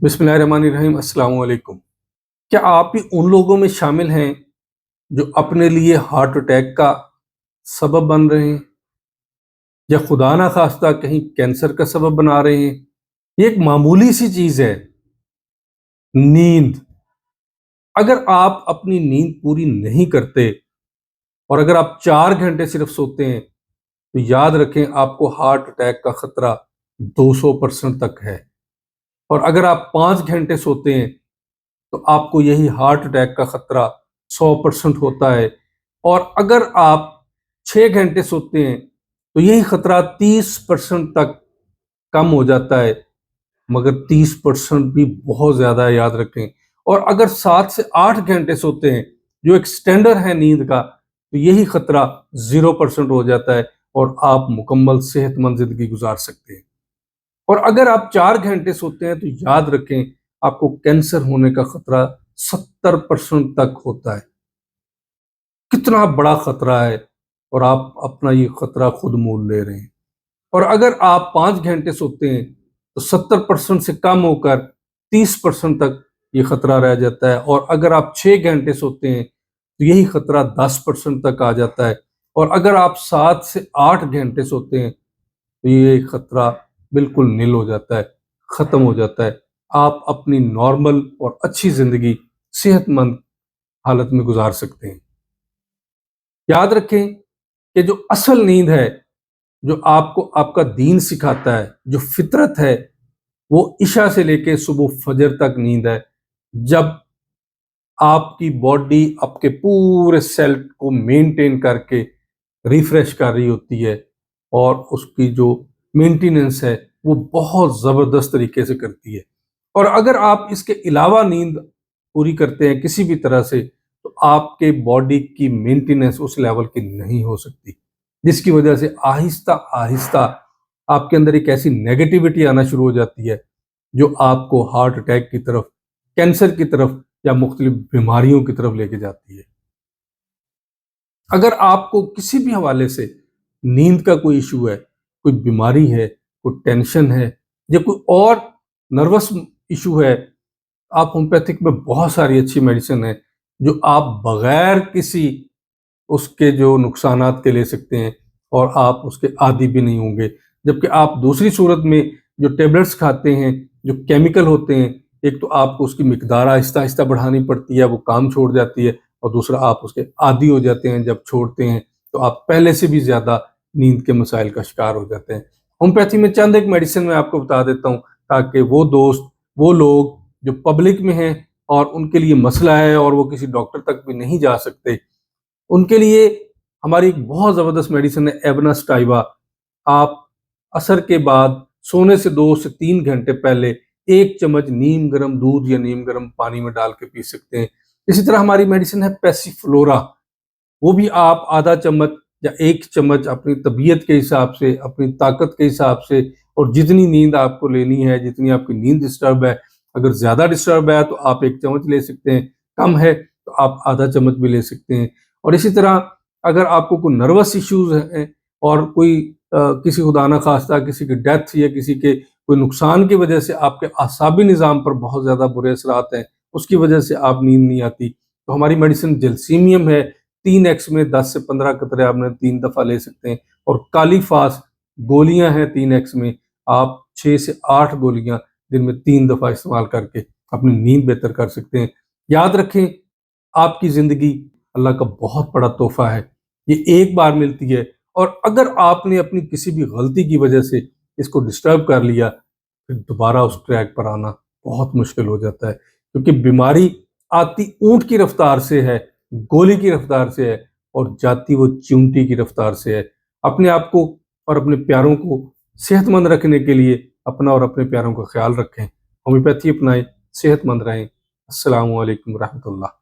बिस्मिल्लाहिर्रहमानिर्रहीम। अस्सलाम वालेकुम। क्या आप भी उन लोगों में शामिल हैं जो अपने लिए हार्ट अटैक का सबब बन रहे हैं या खुदा ना खास्ता कहीं कैंसर का सबब बना रहे हैं? ये एक मामूली सी चीज़ है, नींद। अगर आप अपनी नींद पूरी नहीं करते और अगर आप 4 घंटे सिर्फ सोते हैं तो याद रखें आपको हार्ट अटैक का खतरा 200% तक है। और अगर आप 5 घंटे सोते हैं तो आपको यही हार्ट अटैक का खतरा 100% होता है। और अगर आप 6 घंटे सोते हैं तो यही खतरा 30% तक कम हो जाता है, मगर 30% भी बहुत ज्यादा है, याद रखें। और अगर 7 से 8 घंटे सोते हैं जो एक स्टैंडर्ड है नींद का, तो यही खतरा 0% हो जाता है और आप मुकम्मल सेहतमंद जिंदगी गुजार सकते हैं। और अगर आप 4 घंटे सोते हैं तो याद रखें आपको कैंसर होने का खतरा 70% तक होता है। कितना बड़ा खतरा है और आप अपना ये खतरा खुद मोल ले रहे हैं। और अगर आप 5 घंटे सोते हैं तो 70% से कम होकर 30% तक ये खतरा रह जाता है। और अगर आप 6 घंटे सोते हैं तो यही खतरा 10% तक आ जाता है। और अगर आप 7 से 8 घंटे सोते हैं तो ये खतरा बिल्कुल नील हो जाता है, खत्म हो जाता है। आप अपनी नॉर्मल और अच्छी जिंदगी सेहतमंद हालत में गुजार सकते हैं। याद रखें कि जो असल नींद है, जो आपको आपका दीन सिखाता है, जो फितरत है, वो इशा से लेके सुबह फजर तक नींद है, जब आपकी बॉडी आपके पूरे सेल को मेंटेन करके रिफ्रेश कर रही होती है और उसकी जो मेंटेनेंस है वो बहुत ज़बरदस्त तरीके से करती है। और अगर आप इसके अलावा नींद पूरी करते हैं किसी भी तरह से, तो आपके बॉडी की मेंटेनेंस उस लेवल की नहीं हो सकती, जिसकी वजह से आहिस्ता आहिस्ता आपके अंदर एक ऐसी नेगेटिविटी आना शुरू हो जाती है जो आपको हार्ट अटैक की तरफ, कैंसर की तरफ या मुख्तलिफ बीमारियों की तरफ लेके जाती है। अगर आपको किसी भी हवाले से नींद का कोई इशू है, कोई बीमारी है, कोई टेंशन है या कोई और नर्वस इशू है, आप होम्योपैथिक में बहुत सारी अच्छी मेडिसिन है जो आप बगैर किसी उसके जो नुकसानात के ले सकते हैं और आप उसके आदी भी नहीं होंगे। जबकि आप दूसरी सूरत में जो टेबलेट्स खाते हैं, जो केमिकल होते हैं, एक तो आपको उसकी मिकदार आहिस्ता आहिस्ता बढ़ानी पड़ती है, वो काम छोड़ जाती है। और दूसरा आप उसके आदी हो जाते हैं, जब छोड़ते हैं तो आप पहले से भी ज़्यादा नींद के मसाइल का शिकार हो जाते हैं। होम्योपैथी में चंद एक मेडिसिन मैं आपको बता देता हूँ, ताकि वो दोस्त, वो लोग जो पब्लिक में हैं और उनके लिए मसला है और वो किसी डॉक्टर तक भी नहीं जा सकते, उनके लिए हमारी एक बहुत ज़बरदस्त मेडिसिन है एवनास्टाइवा। आप असर के बाद सोने से 2 से 3 घंटे पहले 1 चम्मच नीम गर्म दूध या नीम गर्म पानी में डाल के पी सकते हैं। इसी तरह हमारी मेडिसिन है पैसिफ्लोरा, वो भी आप आधा चम्मच या 1 चम्मच अपनी तबीयत के हिसाब से, अपनी ताकत के हिसाब से, और जितनी नींद आपको लेनी है, जितनी आपकी नींद डिस्टर्ब है, अगर ज़्यादा डिस्टर्ब है तो आप 1 चम्मच ले सकते हैं, कम है तो आप आधा चम्मच भी ले सकते हैं। और इसी तरह अगर आपको कोई नर्वस इश्यूज हैं और कोई किसी खुदा ना खास्ता किसी की डेथ या किसी के कोई नुकसान की वजह से आपके आसाबी निज़ाम पर बहुत ज़्यादा बुरे असरात हैं, उसकी वजह से आप नींद नहीं आती, तो हमारी मेडिसिन जलसीमियम है। 3x में 10 से 15 कतरे आपने 3 दफ़ा ले सकते हैं। और कालीफास गोलियां हैं 3x में, आप 6 से 8 गोलियां दिन में 3 दफ़ा इस्तेमाल करके अपनी नींद बेहतर कर सकते हैं। याद रखें आपकी ज़िंदगी अल्लाह का बहुत बड़ा तोहफा है, ये एक बार मिलती है। और अगर आपने अपनी किसी भी गलती की वजह से इसको डिस्टर्ब कर लिया, फिर दोबारा उस ट्रैक पर आना बहुत मुश्किल हो जाता है, क्योंकि बीमारी आती ऊंट की रफ्तार से है, गोली की रफ्तार से है, और जाती वो चींटी की रफ्तार से है। अपने आप को और अपने प्यारों को सेहतमंद रखने के लिए अपना और अपने प्यारों का ख्याल रखें, होम्योपैथी अपनाएं, सेहतमंद रहें। अस्सलामु अलैकुम रहमतुल्लाह।